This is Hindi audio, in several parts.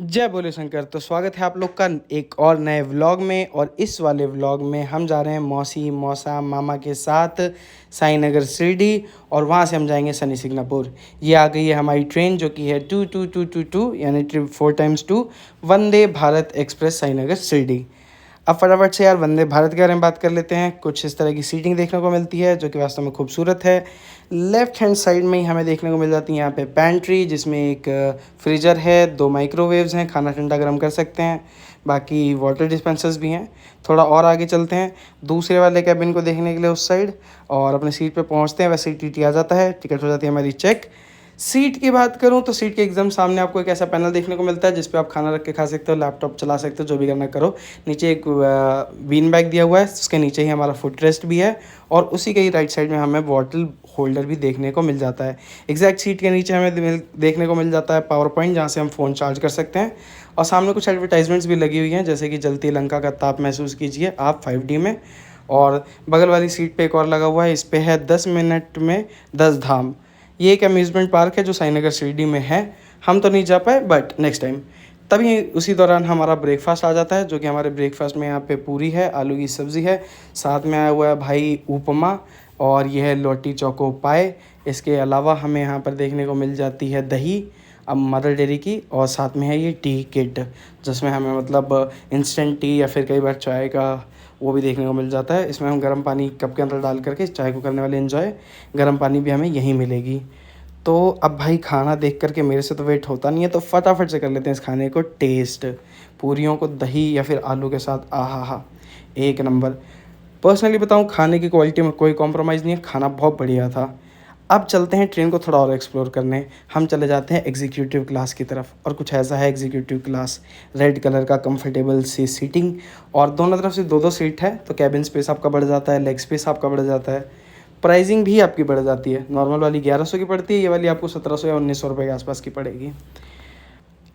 जय बोले शंकर। तो स्वागत है आप लोग का एक और नए व्लॉग में। और इस वाले व्लॉग में हम जा रहे हैं मौसी मौसा मामा के साथ साई नगर शिरडी, और वहाँ से हम जाएंगे शनि सिंगापुर। ये आ गई है हमारी ट्रेन जो कि है 2222 यानी trip 4x2 Vande Bharat express Sai Nagar Shirdi. अब फटाफट से यार वंदे भारत के बारे में बात कर लेते हैं। कुछ इस तरह की सीटिंग देखने को मिलती है जो कि वास्तव में खूबसूरत है। लेफ्ट हैंड साइड में ही हमें देखने को मिल जाती है यहाँ पे पैंट्री, जिसमें एक फ्रीजर है, 2 माइक्रोवेव्स हैं, खाना ठंडा गर्म कर सकते हैं, बाकी वाटर डिस्पेंसर्स भी हैं। थोड़ा और आगे चलते हैं दूसरे वाले कैबिन को देखने के लिए उस साइड, और अपने सीट पे पहुँचते हैं। वैसे ही टीटी आ जाता है, टिकट हो जाती है हमारी चेक। सीट की बात करूं तो सीट के एकदम सामने आपको एक ऐसा पैनल देखने को मिलता है जिस पे आप खाना रख के खा सकते हो, लैपटॉप चला सकते हो, जो भी करना करो। नीचे एक बीन बैग दिया हुआ है, उसके नीचे ही हमारा फुट रेस्ट भी है, और उसी के ही राइट साइड में हमें बॉटल होल्डर भी देखने को मिल जाता है। एग्जैक्ट सीट के नीचे हमें देखने को मिल जाता है पावर पॉइंट, जहाँ से हम फ़ोन चार्ज कर सकते हैं। और सामने कुछ एडवर्टाइजमेंट्स भी लगी हुई हैं, जैसे कि जलती लंका का ताप महसूस कीजिए आप 5D में। और बगल वाली सीट पे एक और लगा हुआ है, इस पे है 10 मिनट में 10 धाम। ये एक अम्यूज़मेंट पार्क है जो साई नगर शिरडी में है। हम तो नहीं जा पाए, बट नेक्स्ट टाइम। तभी उसी दौरान हमारा ब्रेकफास्ट आ जाता है, जो कि हमारे ब्रेकफास्ट में यहाँ पे पूरी है, आलू की सब्ज़ी है, साथ में आया हुआ है भाई उपमा, और यह है लोटी चौको पाए। इसके अलावा हमें यहाँ पर देखने को मिल जाती है दही, अब मदर डेयरी की, और साथ में है ये टी किट, जिसमें हमें मतलब इंस्टेंट टी या फिर कई बार चाय का वो भी देखने को मिल जाता है। इसमें हम गर्म पानी कप के अंदर डाल करके चाय को करने वाले एंजॉय, गर्म पानी भी हमें यहीं मिलेगी। तो अब भाई खाना देख करके मेरे से तो वेट होता नहीं है, तो फटाफट से कर लेते हैं इस खाने को टेस्ट। पूरियों को दही या फिर आलू के साथ, आहा हा, एक नंबर। पर्सनली बताऊं, खाने की क्वालिटी में कोई कॉम्प्रोमाइज़ नहीं है, खाना बहुत बढ़िया था। अब चलते हैं ट्रेन को थोड़ा और एक्सप्लोर करने। हम चले जाते हैं एग्जीक्यूटिव क्लास की तरफ, और कुछ ऐसा है एग्जीक्यूटिव क्लास। रेड कलर का कंफर्टेबल सी सीटिंग, और दोनों तरफ से 2-2 सीट है, तो कैबिन स्पेस आपका बढ़ जाता है, लेग स्पेस आपका बढ़ जाता है। प्राइसिंग भी आपकी बढ़ जाती है, नॉर्मल वाली 1100 की पड़ती है, ये वाली आपको 1700 या 1900 रुपये के आसपास की पड़ेगी।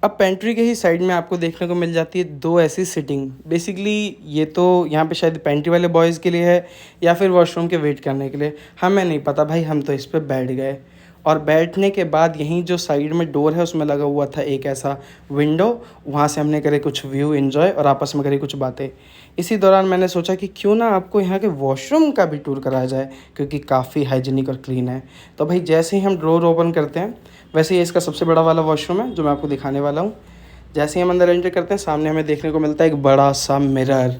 अब पेंट्री के ही साइड में आपको देखने को मिल जाती है 2 ऐसी सिटिंग। बेसिकली ये तो यहाँ पे शायद पेंट्री वाले बॉयज़ के लिए है, या फिर वॉशरूम के वेट करने के लिए, हमें नहीं पता भाई। हम तो इस पर बैठ गए, और बैठने के बाद यहीं जो साइड में डोर है उसमें लगा हुआ था एक ऐसा विंडो, वहाँ से हमने करे कुछ व्यू एंजॉय और आपस में करी कुछ बातें। इसी दौरान मैंने सोचा कि क्यों ना आपको यहाँ के वॉशरूम का भी टूर कराया जाए, क्योंकि काफ़ी हाइजीनिक और क्लीन है। तो भाई जैसे ही हम डोर ओपन करते हैं, वैसे ही इसका सबसे बड़ा वाला वॉशरूम है जो मैं आपको दिखाने वाला हूँ। जैसे ही हम अंदर एंटर करते हैं, सामने हमें देखने को मिलता है एक बड़ा सा मिरर,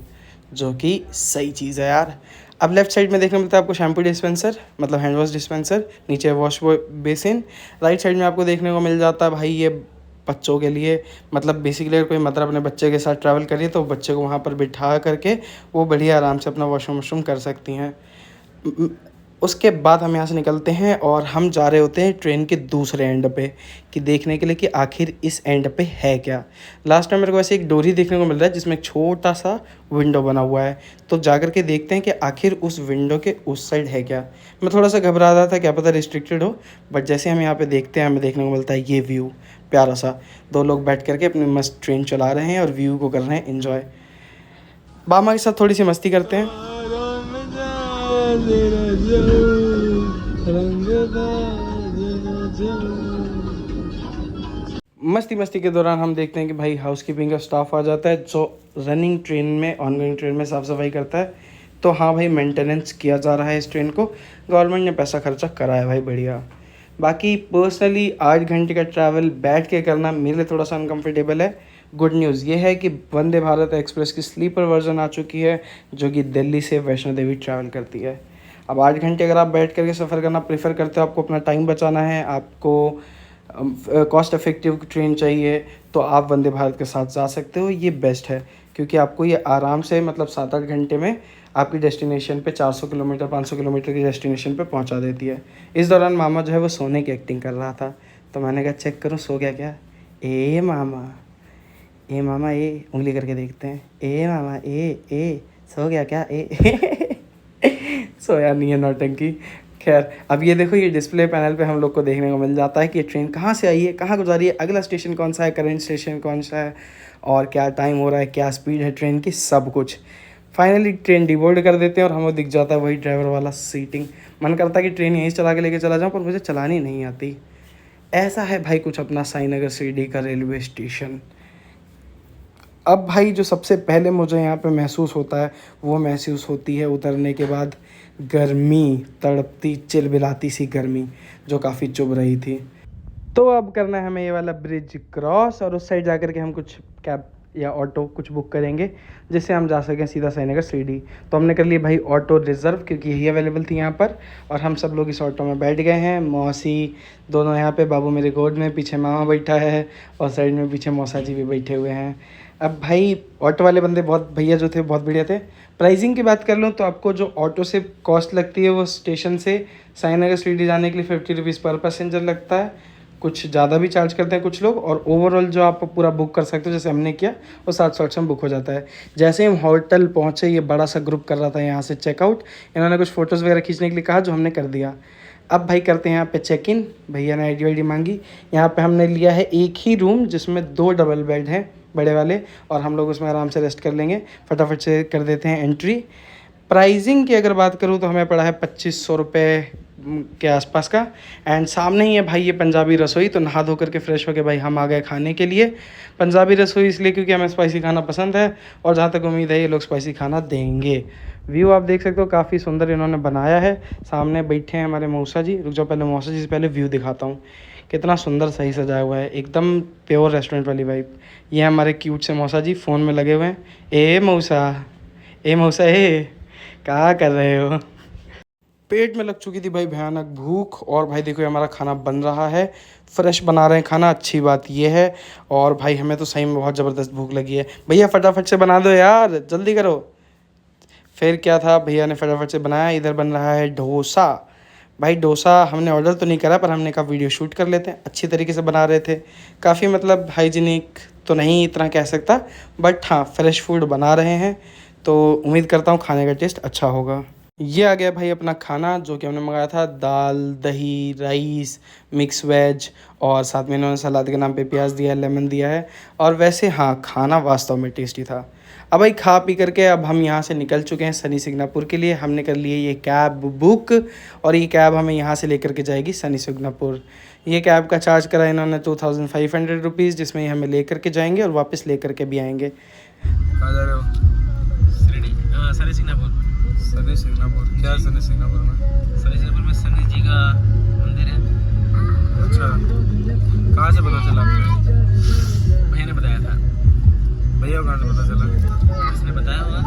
जो कि सही चीज़ है यार। अब लेफ्ट साइड में देखने को मिलता है आपको शैम्पू डिस्पेंसर, मतलब हैंड वॉश डिस्पेंसर, नीचे वॉश बेसिन। राइट साइड में आपको देखने को मिल जाता है भाई ये बच्चों के लिए, मतलब बेसिकली अगर कोई मदर अपने बच्चे के साथ ट्रैवल करिए तो बच्चे को वहाँ पर बिठा करके वो बढ़िया आराम से अपना वॉशरूम कर सकती हैं। उसके बाद हम यहाँ से निकलते हैं और हम जा रहे होते हैं ट्रेन के दूसरे एंड पे, कि देखने के लिए कि आखिर इस एंड पे है क्या। लास्ट टाइम मेरे को ऐसे एक डोरी देखने को मिल रहा है जिसमें एक छोटा सा विंडो बना हुआ है, तो जा कर के देखते हैं कि आखिर उस विंडो के उस साइड है क्या। मैं थोड़ा सा घबरा रहा था, क्या पता रिस्ट्रिक्टेड हो, बट जैसे हम यहाँ पे देखते हैं हमें देखने को मिलता है ये व्यू प्यारा सा। 2 लोग बैठ करके अपनी मस्त ट्रेन चला रहे हैं और व्यू को कर रहे हैं इन्जॉय। बामा के साथ थोड़ी सी मस्ती करते हैं। मस्ती मस्ती के दौरान हम देखते हैं कि भाई हाउसकीपिंग का स्टाफ आ जाता है, जो रनिंग ट्रेन में, ऑनगोइंग ट्रेन में साफ़ सफाई करता है। तो हाँ भाई, मेंटेनेंस किया जा रहा है इस ट्रेन को, गवर्नमेंट ने पैसा खर्चा करा है भाई, बढ़िया। बाकी पर्सनली 8 घंटे का ट्रैवल बैठ के करना मेरे लिए थोड़ा सा अनकम्फर्टेबल है। गुड न्यूज़ ये है कि वंदे भारत एक्सप्रेस की स्लीपर वर्जन आ चुकी है, जो कि दिल्ली से वैष्णो देवी ट्रैवल करती है। अब 8 घंटे अगर आप बैठ करके सफ़र करना प्रेफर करते हो, आपको अपना टाइम बचाना है, आपको कॉस्ट इफ़ेक्टिव ट्रेन चाहिए, तो आप वंदे भारत के साथ जा सकते हो। ये बेस्ट है, क्योंकि आपको ये आराम से मतलब 7-8 घंटे में आपकी डेस्टिनेशन पे 400 किलोमीटर 500 किलोमीटर की डेस्टिनेशन पे पहुंचा देती है। इस दौरान मामा जो है वो सोने की एक्टिंग कर रहा था, तो मैंने कहा चेक करो सो गया क्या। ए मामा, ए मामा, ए उंगली करके देखते हैं, ए मामा, ए सो गया क्या, ए सोया नहीं है, नौटंकी। खैर, अब ये देखो, ये डिस्प्ले पैनल पे हम लोग को देखने को मिल जाता है कि ये ट्रेन कहाँ से आई है, कहाँ गुजारी है, अगला स्टेशन कौन सा है, करंट स्टेशन कौन सा है, और क्या टाइम हो रहा है, क्या स्पीड है ट्रेन की, सब कुछ। फाइनली ट्रेन डिबोर्ड कर देते हैं और हमें दिख जाता है वही ड्राइवर वाला सीटिंग। मन करता है कि ट्रेन यहीं चला के लेके चला जाऊँ, पर मुझे चलानी नहीं आती। ऐसा है भाई कुछ अपना साई नगर शिरडी का रेलवे स्टेशन। अब भाई जो सबसे पहले मुझे यहाँ पे महसूस होता है वो महसूस होती है उतरने के बाद गर्मी, तड़पती चिलबिलाती सी गर्मी जो काफ़ी चुभ रही थी। तो अब करना है हमें ये वाला ब्रिज क्रॉस और उस साइड जा कर के हम कुछ कैब या ऑटो कुछ बुक करेंगे जिससे हम जा सकें सीधा साईनगर सीडी। तो हमने कर लिया भाई ऑटो रिज़र्व क्योंकि यही अवेलेबल थी यहाँ पर और हम सब लोग इस ऑटो में बैठ गए हैं। मौसी दोनों यहाँ पे, बाबू मेरे गोद में, पीछे मामा बैठा है और साइड में पीछे मौसा जी भी बैठे हुए हैं। अब भाई ऑटो वाले बंदे बहुत, भैया जो थे बहुत बढ़िया थे। प्राइसिंग की बात कर लूँ तो आपको जो ऑटो से कॉस्ट लगती है वो स्टेशन से साईनगर सीडी जाने के लिए 50 रुपीज़ पर पैसेंजर लगता है। कुछ ज़्यादा भी चार्ज करते हैं कुछ लोग, और ओवरऑल जो आप पूरा बुक कर सकते हो जैसे हमने किया वो 700 में बुक हो जाता है। जैसे हम होटल पहुँचे ये बड़ा सा ग्रुप कर रहा था यहाँ से चेकआउट, इन्होंने कुछ फ़ोटोज़ वगैरह खींचने के लिए कहा जो हमने कर दिया। अब भाई करते हैं यहाँ पे चेक इन। भैया ने आईडी वाईडी मांगी। यहाँ पे हमने लिया है एक ही रूम जिसमें 2 डबल बेड हैं बड़े वाले और हम लोग उसमें आराम से रेस्ट कर लेंगे। फटाफट से कर देते हैं एंट्री। प्राइसिंग की अगर बात करूँ तो हमें पड़ा है 2500 रुपये के आसपास का। एंड सामने ही है भाई ये पंजाबी रसोई, तो नहा धो करके फ्रेश होके भाई हम आ गए खाने के लिए। पंजाबी रसोई इसलिए क्योंकि हमें स्पाइसी खाना पसंद है और जहाँ तक उम्मीद है ये लोग स्पाइसी खाना देंगे। व्यू आप देख सकते हो काफ़ी सुंदर इन्होंने बनाया है। सामने बैठे हैं हमारे मौसा जी। रुक जाओ, पहले मौसा जी से पहले व्यू दिखाता हूँ कितना सुंदर सही सजाया हुआ है, एकदम प्योर रेस्टोरेंट वाली वाइब। ये हमारे क्यूट से मौसा जी फ़ोन में लगे हुए हैं। ए मौसा, ए मौसा, ए क्या कर रहे हो। पेट में लग चुकी थी भाई भयानक भूख और भाई देखो ये हमारा खाना बन रहा है। फ्रेश बना रहे हैं खाना, अच्छी बात ये है। और भाई हमें तो सही में बहुत ज़बरदस्त भूख लगी है। भैया फटाफट से बना दो यार, जल्दी करो। फिर क्या था, भैया ने फटाफट से बनाया। इधर बन रहा है डोसा। भाई डोसा हमने ऑर्डर तो नहीं करा पर हमने कहा वीडियो शूट कर लेते हैं। अच्छी तरीके से बना रहे थे, काफ़ी मतलब हाइजीनिक तो नहीं इतना कह सकता, बट हाँ फ्रेश फूड बना रहे हैं। तो उम्मीद करता हूँ खाने का टेस्ट अच्छा होगा। ये आ गया भाई अपना खाना जो कि हमने मंगाया था, दाल, दही, राइस, मिक्स वेज और साथ में इन्होंने सलाद के नाम पे प्याज दिया है, लेमन दिया है। और वैसे हाँ खाना वास्तव में टेस्टी था। अब भाई खा पी करके अब हम यहाँ से निकल चुके हैं सनी सिग्नापुर के लिए। हमने कर लिए ये कैब बुक और ये कैब हमें यहाँ से लेकर के जाएगी सनी सिग्नापुर। ये कैब का चार्ज करा इन्होंने 2500 रुपीज़, जिसमें ये हमें लेकर के जाएंगे और वापस लेकर के भी आएंगे। कहाँ जा रहे हो? सनी सिग्नापुर। सनी सिग्नापुर क्या? सनी सिग्नापुर में सनी जी का मंदिर है। अच्छा, कहाँ से पता चला आपको? भैया ने बताया था। भैया कहाँ से पता चला? उसने बताया होगा।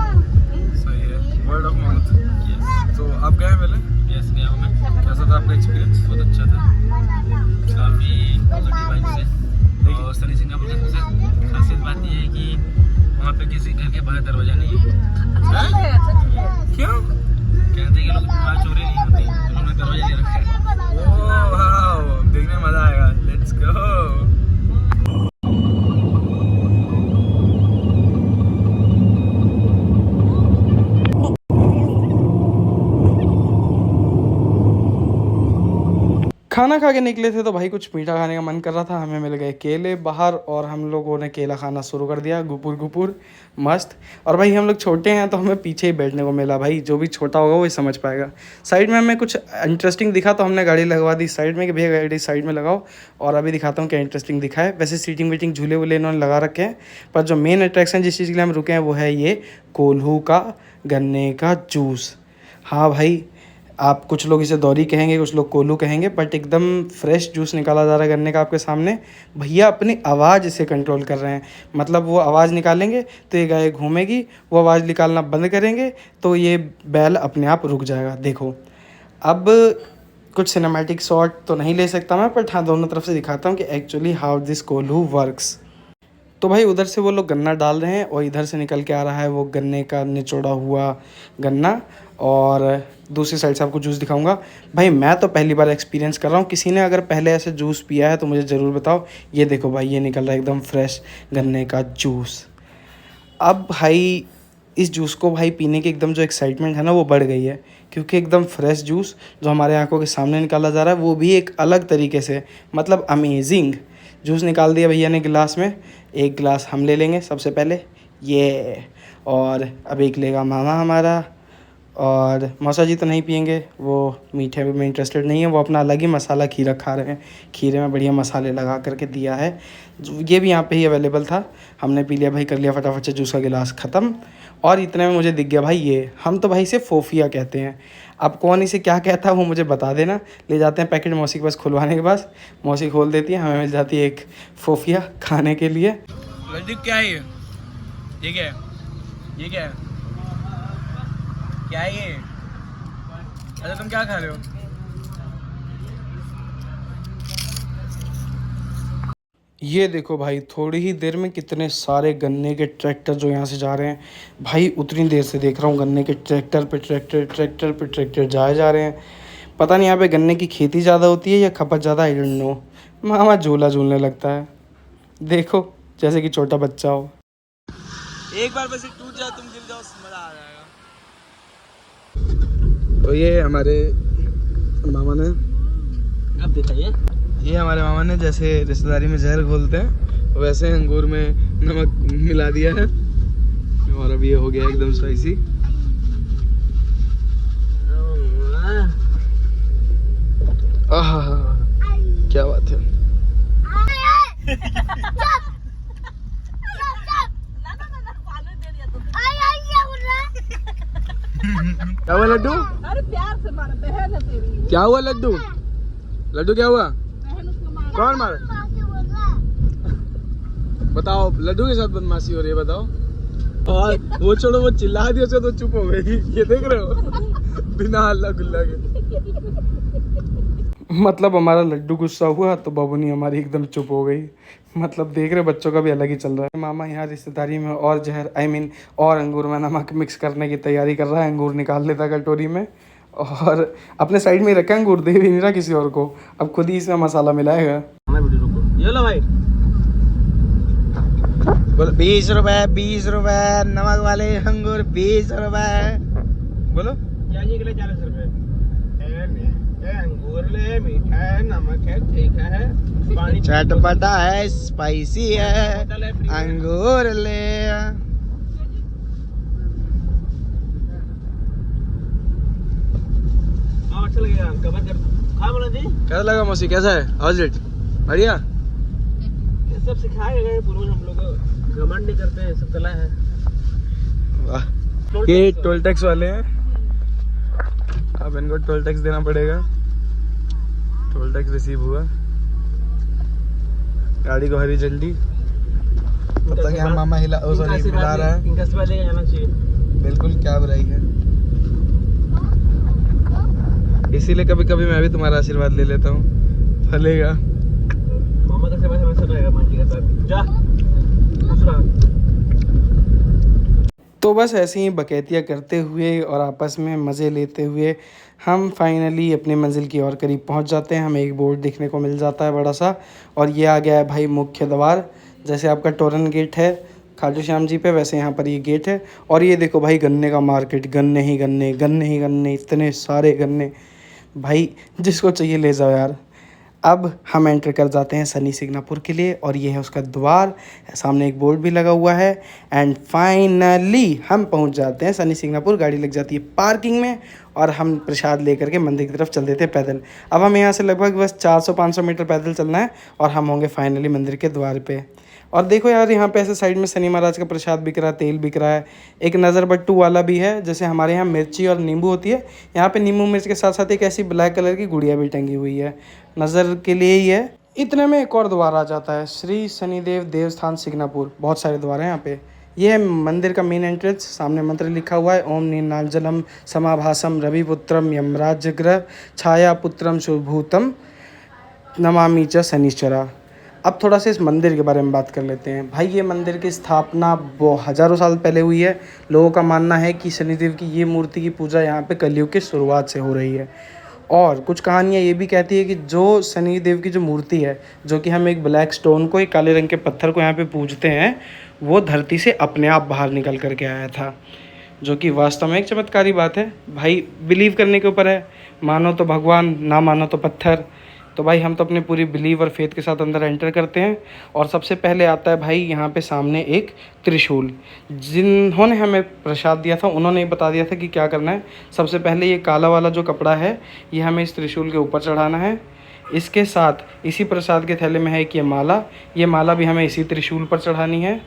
सही है, वर्ड ऑफ माउथ। यस। तो आप गए पहले? यस, गया हूँ मैं। कैसा था आपका एक्सपीरियंस? बहुत अच्छा था, काफ़ी पॉजिटिव वाइब्स है। और सनी सिग्नापुर की सबसे खासियत बात यह है कि वहाँ पे किसी घर के बाहर दरवाजा नहीं है। क्यों? कहते हैं कि लोग वहाँ चोरी नहीं होती, उन्होंने दरवाजा ले रखा है। ओह वाह, देखने में मजा आएगा। Let's go. खाना खा के निकले थे तो भाई कुछ मीठा खाने का मन कर रहा था। हमें मिल गए केले बाहर और हम लोगों ने केला खाना शुरू कर दिया, गुपुर गुपुर मस्त। और भाई हम लोग छोटे हैं तो हमें पीछे ही बैठने को मिला। भाई जो भी छोटा होगा वही समझ पाएगा। साइड में हमें कुछ इंटरेस्टिंग दिखा तो हमने गाड़ी लगवा दी साइड में कि भैया गाड़ी साइड में लगाओ। और अभी दिखाता हूँ क्या इंटरेस्टिंग दिखा है। वैसे सीटिंग वीटिंग झूले वूले इन्होंने लगा रखे हैं, पर जो मेन अट्रैक्शन जिस चीज़ के लिए हम रुके हैं वो है ये कोल्हू का गन्ने का जूस। हाँ भाई, आप कुछ लोग इसे दौरी कहेंगे, कुछ लोग कोल्हू कहेंगे, बट एकदम फ्रेश जूस निकाला जा रहा है गन्ने का आपके सामने। भैया अपनी आवाज़ इसे कंट्रोल कर रहे हैं, मतलब वो आवाज़ निकालेंगे तो ये गाय घूमेगी, वो आवाज़ निकालना बंद करेंगे तो ये बैल अपने आप रुक जाएगा। देखो अब कुछ सिनेमैटिक शॉट तो नहीं ले सकता मैं, बट हाँ दोनों तरफ से दिखाता हूँ कि एक्चुअली हाउ दिस कोल्हू वर्क्स। तो भाई उधर से वो लोग गन्ना डाल रहे हैं और इधर से निकल के आ रहा है वो गन्ने का निचोड़ा हुआ गन्ना। और दूसरी साइड से आपको जूस दिखाऊंगा। भाई मैं तो पहली बार एक्सपीरियंस कर रहा हूँ, किसी ने अगर पहले ऐसे जूस पिया है तो मुझे ज़रूर बताओ। ये देखो भाई, ये निकल रहा है एकदम फ्रेश गन्ने का जूस। अब भाई इस जूस को भाई पीने की एकदम जो एक्साइटमेंट है ना वो बढ़ गई है, क्योंकि एकदम फ्रेश जूस जो हमारे आंखों के सामने निकाला जा रहा है वो भी एक अलग तरीके से, मतलब अमेजिंग जूस निकाल दिया भैया ने गिलास में। एक गिलास हम ले लेंगे सबसे पहले ये, और अब एक लेगा मामा हमारा, और मौसा जी तो नहीं पियेंगे, वो मीठे में इंटरेस्टेड नहीं है, वो अपना अलग ही मसाला खीरा खा रहे हैं। खीरे में बढ़िया मसाले लगा करके दिया है, ये भी यहाँ पे ही अवेलेबल था। हमने पी लिया भाई, कर लिया फटाफट से जूस का गिलास ख़त्म। और इतने में मुझे दिख गया भाई ये, हम तो भाई इसे फोफिया कहते हैं, अब कौन इसे क्या कहता है वो मुझे बता देना। ले जाते हैं पैकेट मौसी के पास, खुलवाने के बाद मौसी खोल देती है, हमें मिल जाती है एक फोफिया खाने के लिए। लड्डू क्या है ये क्या है? ये क्या है? क्या है ये? अच्छा तुम क्या खा रहे हो? ये देखो भाई, थोड़ी ही देर में कितने सारे गन्ने के ट्रैक्टर जो यहाँ से जा रहे हैं भाई। उतनी देर से देख रहा हूँ गन्ने के ट्रैक्टर पे ट्रैक्टर, ट्रैक्टर पे ट्रैक्टर जाए जा रहे हैं। पता नहीं यहाँ पे गन्ने की खेती ज़्यादा होती है या खपत ज़्यादा, आई डोंट नो। मामा झूला झूलने लगता है, देखो जैसे कि छोटा बच्चा हो। एक बार बस टूट जाओ, तुम गिर जाओ, मजा आ जाएगा। तो ये हमारे मामा ने, अब दिखाइए। ये हमारे मामा ने जैसे रिश्तेदारी में जहर घोलते हैं वैसे अंगूर में नमक मिला दिया है, और अब ये हो गया एकदम स्पाइसी। आहा, क्या बात है। क्या हुआ लड्डू? अरे प्यार से मारा, बहन है तेरी। क्या हुआ लड्डू? लड्डू क्या हुआ? कौन मारा? बताओ, लड्डू के साथ बदमाशी हो रही है, बताओ। और वो छोड़ो, वो चिल्ला दिया तो चुप हो गई, ये देख रहे हो, बिना हल्ला गुल्ला के। मतलब हमारा लड्डू गुस्सा हुआ तो बबुनी हमारी एकदम चुप हो गई। मतलब देख रहे, बच्चों का भी अलग ही चल रहा है। मामा यहाँ रिश्तेदारी में और जहर, और अंगूर में नमक मिक्स करने की तैयारी कर रहा है। अंगूर निकाल लेता कटोरी में और अपने साइड में ही रखा, अंगूर दे भी नहीं रहा किसी और को, अब खुद ही इसमें मसाला मिलाएगा। ये लो भाई, 20 रुपए, 20 रुपए, नमक वाले अंगूर 20 रुपए। बोलो प्याजी के लिए 40 रुपए। अंगूर ले, मीठा है, नमक है, तीखा है, पानी चटपटा है, स्पाइसी है, अंगूर ले। अच्छा लगेगा। कब जब खा बोला जी, कैसा लगा मौसी, कैसा है? How is it? बढ़िया। ये सब सिखाए गए पूर्वज, हम लोग घमंड नहीं करते हैं, सब कला है। वाह, ये टोल टैक्स वाले हैं, अब इनको टोल टैक्स देना पड़ेगा। टोल टैक्स रिसीव हुआ, गाड़ी को हरी झंडी। पता क्या मामा हिला, ओ सॉरी हिला रहा है। इनका आशीर्वाद लेके जाना चाहिए। बिल्कुल, क्या बुराई है। इसीलिए कभी कभी मैं भी तुम्हारा आशीर्वाद ले लेता हूँ, फलेगा। मामा का सेवा हमेशा रहेगा, मांझी का साथ जा दूसरा। तो बस ऐसे ही बकैतियाँ करते हुए और आपस में मज़े लेते हुए हम फाइनली अपनी मंजिल की ओर करीब पहुंच जाते हैं। हमें एक बोर्ड देखने को मिल जाता है बड़ा सा, और ये आ गया है भाई मुख्य द्वार। जैसे आपका टोरन गेट है खाटू श्याम जी पे, वैसे यहाँ पर ये गेट है। और ये देखो भाई, गन्ने का मार्केट, गन्ने ही गन्ने, गन्ने ही गन्ने, इतने सारे गन्ने भाई, जिसको चाहिए ले जाओ यार। अब हम एंटर कर जाते हैं सनी सिग्नापुर के लिए, और ये है उसका द्वार। सामने एक बोर्ड भी लगा हुआ है। एंड फाइनली हम पहुंच जाते हैं सनी सिग्नापुर। गाड़ी लग जाती है पार्किंग में, और हम प्रसाद लेकर के मंदिर की तरफ चल देते हैं पैदल। अब हम यहाँ से लगभग बस 400-500 मीटर पैदल चलना है, और हम होंगे फाइनली मंदिर के द्वार पे। और देखो यार, यहाँ पे ऐसे साइड में शनि महाराज का प्रसाद बिक रहा है, तेल बिक रहा है। एक नज़र बट्टू वाला भी है, जैसे हमारे यहाँ मिर्ची और नींबू होती है, यहाँ पे नींबू मिर्च के साथ साथ एक ऐसी ब्लैक कलर की गुड़िया भी टंगी हुई है, नज़र के लिए ही है। इतने में एक और द्वार आ जाता है, श्री शनिदेव देवस्थान सिग्नापुर। बहुत सारे द्वार हैं यहाँ पे। ये है मंदिर का मेन एंट्रेंस। सामने मंत्र लिखा हुआ है, ओम नीलांजलम समाभासम रविपुत्रम यमराजग्रह छाया पुत्रम शुभूतम नमामि च शनिश्चरा। अब थोड़ा सा इस मंदिर के बारे में बात कर लेते हैं। भाई ये मंदिर की स्थापना हज़ारों साल पहले हुई है। लोगों का मानना है कि शनिदेव की ये मूर्ति की पूजा यहाँ पे कलयुग की शुरुआत से हो रही है। और कुछ कहानियाँ ये भी कहती है कि जो शनिदेव की जो मूर्ति है, जो कि हम एक ब्लैक स्टोन को, एक काले रंग के पत्थर को यहाँ पे पूजते हैं, वो धरती से अपने आप बाहर निकल करके आया था, जो कि वास्तव में एक चमत्कारी बात है। भाई बिलीव करने के ऊपर है, मानो तो भगवान, ना मानो तो पत्थर। तो भाई हम तो अपने पूरी बिलीव और फेथ के साथ अंदर एंटर करते हैं। और सबसे पहले आता है भाई यहाँ पे सामने एक त्रिशूल। जिन्होंने हमें प्रसाद दिया था उन्होंने ही बता दिया था कि क्या करना है। सबसे पहले ये काला वाला जो कपड़ा है ये हमें इस त्रिशूल के ऊपर चढ़ाना है। इसके साथ इसी प्रसाद के थैले में है कि ये माला भी हमें इसी त्रिशूल पर चढ़ानी है।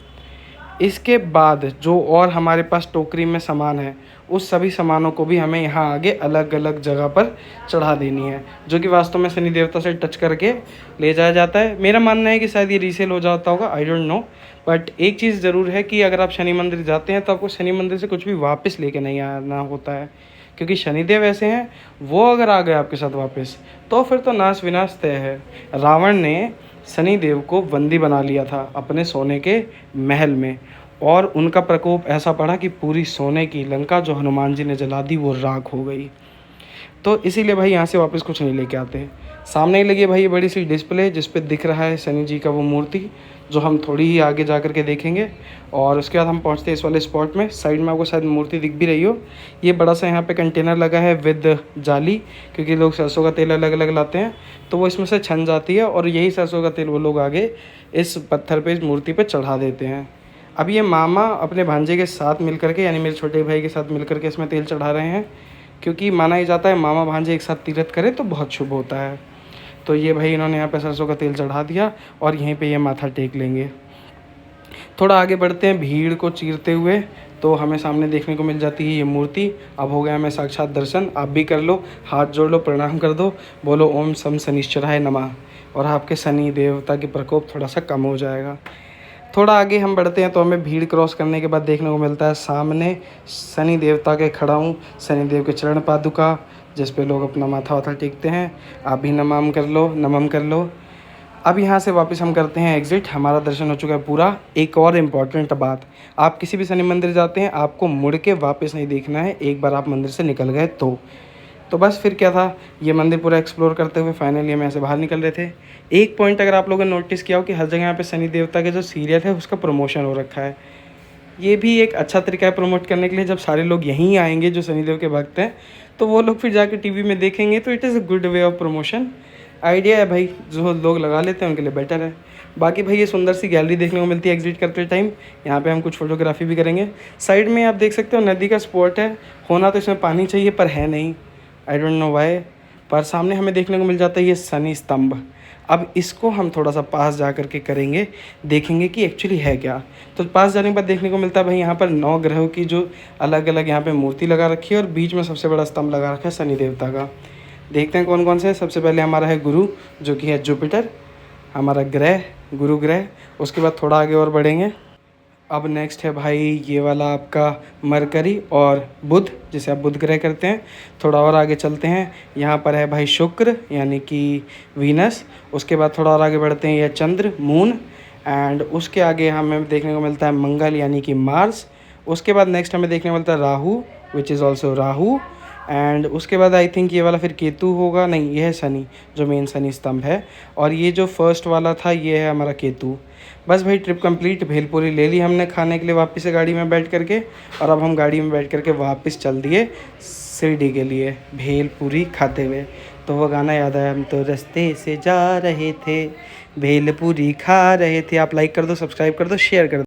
इसके बाद जो और हमारे पास टोकरी में सामान है उस सभी सामानों को भी हमें यहाँ आगे अलग अलग जगह पर चढ़ा देनी है, जो कि वास्तव में शनि देवता से टच करके ले जाया जाता है। मेरा मानना है कि शायद ये रीसेल हो जाता होगा, आई डोंट नो। बट एक चीज़ ज़रूर है कि अगर आप शनि मंदिर जाते हैं तो आपको शनि मंदिर से कुछ भी वापस लेके नहीं आना होता है, क्योंकि शनिदेव ऐसे हैं, वो अगर आ गए आपके साथ वापस तो फिर तो नाश विनाश तय है। रावण ने शनिदेव को बंदी बना लिया था अपने सोने के महल में, और उनका प्रकोप ऐसा पड़ा कि पूरी सोने की लंका जो हनुमान जी ने जला दी वो राख हो गई। तो इसीलिए भाई यहाँ से वापस कुछ नहीं लेके आते। सामने ही लगी है भाई ये बड़ी सी डिस्प्ले जिस पे दिख रहा है शनि जी का वो मूर्ति, जो हम थोड़ी ही आगे जा कर के देखेंगे। और उसके बाद हम पहुँचते हैं इस वाले स्पॉट में। साइड में आपको शायद मूर्ति दिख भी रही हो। ये बड़ा सा यहाँ पे कंटेनर लगा है विद जाली, क्योंकि लोग सरसों का तेल अलग अलग लाते हैं तो वो इसमें से छन जाती है, और यही सरसों का तेल वो लोग आगे इस पत्थर पे, इस मूर्ति पे चढ़ा देते हैं। अब ये मामा अपने भांजे के साथ मिल करके, यानी मेरे छोटे भाई के साथ मिल करके इसमें तेल चढ़ा रहे हैं, क्योंकि माना ही जाता है मामा भांजे एक साथ तीर्थ करे तो बहुत शुभ होता है। तो ये भाई इन्होंने यहाँ पे सरसों का तेल चढ़ा दिया और यहीं पे ये माथा टेक लेंगे। थोड़ा आगे बढ़ते हैं भीड़ को चीरते हुए, तो हमें सामने देखने को मिल जाती है ये मूर्ति। अब हो गया हमें साक्षात दर्शन। आप भी कर लो, हाथ जोड़ लो, प्रणाम कर दो, बोलो ओम सम शनिश्चराय नमः, और आपके शनि देवता के प्रकोप थोड़ा सा कम हो जाएगा। थोड़ा आगे हम बढ़ते हैं तो हमें भीड़ क्रॉस करने के बाद देखने को मिलता है सामने शनि देवता के खड़ा हूँ, शनिदेव के चरण पादुका, जिस पे लोग अपना माथा वाथा टेकते हैं। आप भी नमन कर लो। अब यहाँ से वापस हम करते हैं एग्ज़िट। हमारा दर्शन हो चुका है पूरा। एक और इम्पॉर्टेंट बात, आप किसी भी शनि मंदिर जाते हैं आपको मुड़ के वापस नहीं देखना है, एक बार आप मंदिर से निकल गए तो बस फिर क्या था, ये मंदिर पूरा एक्सप्लोर करते हुए फाइनली हम ऐसे बाहर निकल रहे थे। एक पॉइंट अगर आप लोगों ने नोटिस किया हो कि हर जगह यहाँ पे शनि देवता के जो सीरियल है उसका प्रमोशन हो रखा है। ये भी एक अच्छा तरीका है प्रमोट करने के लिए। जब सारे लोग यहीं आएंगे जो शनिदेव के भक्त हैं तो वो लोग फिर जाके टीवी में देखेंगे, तो it is a good way of promotion. Idea है भाई, जो लोग लगा लेते हैं उनके लिए बेटर है। बाकी भाई ये सुंदर सी गैलरी देखने को मिलती है एग्जिट करते टाइम। यहाँ पे हम कुछ फोटोग्राफी भी करेंगे। साइड में आप देख सकते हो नदी का स्पॉट है, होना तो इसमें पानी चाहिए पर है नहीं, आई डोंट नो वाई। पर सामने हमें देखने को मिल जाता है ये शनि स्तंभ। अब इसको हम थोड़ा सा पास जा कर के करेंगे, देखेंगे कि एक्चुअली है क्या। तो पास जाने के बाद देखने को मिलता है भाई यहाँ पर 9 ग्रहों की जो अलग अलग यहाँ पे मूर्ति लगा रखी है, और बीच में सबसे बड़ा स्तंभ लगा रखा है शनि देवता का। देखते हैं कौन कौन से हैं। सबसे पहले हमारा है गुरु, जो कि है जुपिटर, हमारा ग्रह गुरु ग्रह। उसके बाद थोड़ा आगे और बढ़ेंगे। अब नेक्स्ट है भाई ये वाला आपका मरकरी और बुध, जिसे आप बुध ग्रह करते हैं। थोड़ा और आगे चलते हैं, यहाँ पर है भाई शुक्र यानी कि वीनस। उसके बाद थोड़ा और आगे बढ़ते हैं, यह चंद्र मून, एंड उसके आगे हमें देखने को मिलता है मंगल यानी कि मार्स। उसके बाद नेक्स्ट हमें देखने को मिलता है Rahu, which is also Rahu. And उसके बाद आई थिंक ये वाला फिर केतु होगा, नहीं ये है शनि, जो मेन शनि स्तंभ है। और ये जो फर्स्ट वाला था ये है हमारा केतु। बस भाई ट्रिप कंप्लीट, भेलपुरी ले ली हमने खाने के लिए वापस से गाड़ी में बैठ करके, और अब हम गाड़ी में बैठ करके वापस चल दिए शिरडी के लिए भेलपुरी खाते हुए। तो वो गाना याद आया, हम तो रास्ते से जा रहे थे भेलपुरी खा रहे थे। आप लाइक कर दो, सब्सक्राइब कर दो, शेयर कर दो।